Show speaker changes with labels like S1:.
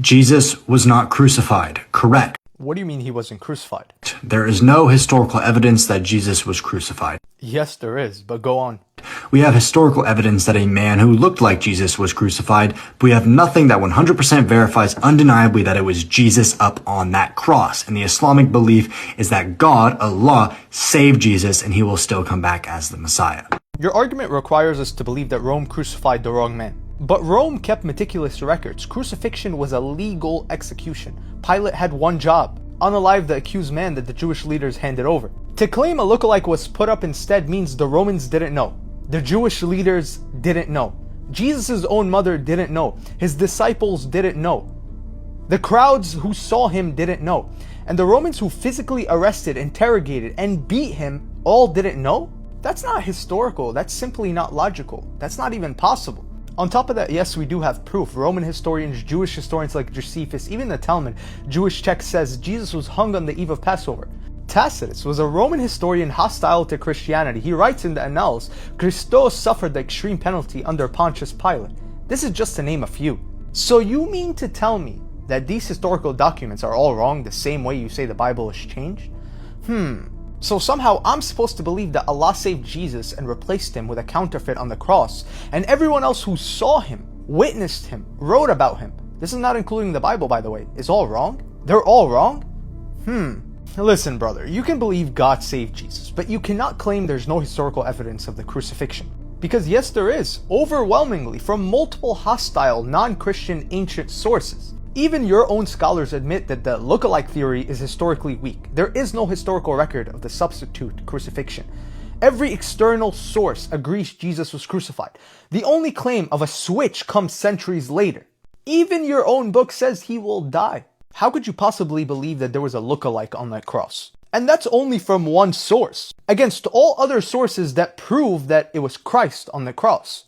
S1: Jesus was not crucified. Correct.
S2: What do you mean he wasn't crucified?
S1: There is no historical evidence that Jesus was crucified.
S2: Yes, there is, but go on.
S1: We have historical evidence that a man who looked like Jesus was crucified, but we have nothing that 100% verifies undeniably that it was Jesus up on that cross. And the Islamic belief is that God, Allah, saved Jesus and he will still come back as the Messiah.
S2: Your argument requires us to believe that Rome crucified the wrong man. But Rome kept meticulous records. Crucifixion was a legal execution. Pilate had one job: unalive the accused man that the Jewish leaders handed over. To claim a lookalike was put up instead means the Romans didn't know. The Jewish leaders didn't know. Jesus' own mother didn't know. His disciples didn't know. The crowds who saw him didn't know. And the Romans who physically arrested, interrogated, and beat him all didn't know? That's not historical. That's simply not logical. That's not even possible. On top of that, yes, we do have proof. Roman historians, Jewish historians like Josephus, even the Talmud, Jewish text says Jesus was hung on the eve of Passover. Tacitus was a Roman historian hostile to Christianity. He writes in the Annals, Christos suffered the extreme penalty under Pontius Pilate. This is just to name a few. So you mean to tell me that these historical documents are all wrong the same way you say the Bible is changed? So somehow I'm supposed to believe that Allah saved Jesus and replaced him with a counterfeit on the cross, and everyone else who saw him, witnessed him, wrote about him, this is not including the Bible by the way, is all wrong? They're all wrong? Listen brother, you can believe God saved Jesus, but you cannot claim there's no historical evidence of the crucifixion. Because yes there is, overwhelmingly from multiple hostile, non-Christian ancient sources. Even your own scholars admit that the lookalike theory is historically weak. There is no historical record of the substitute crucifixion. Every external source agrees Jesus was crucified. The only claim of a switch comes centuries later. Even your own book says he will die. How could you possibly believe that there was a lookalike on that cross? And that's only from one source, against all other sources that prove that it was Christ on the cross.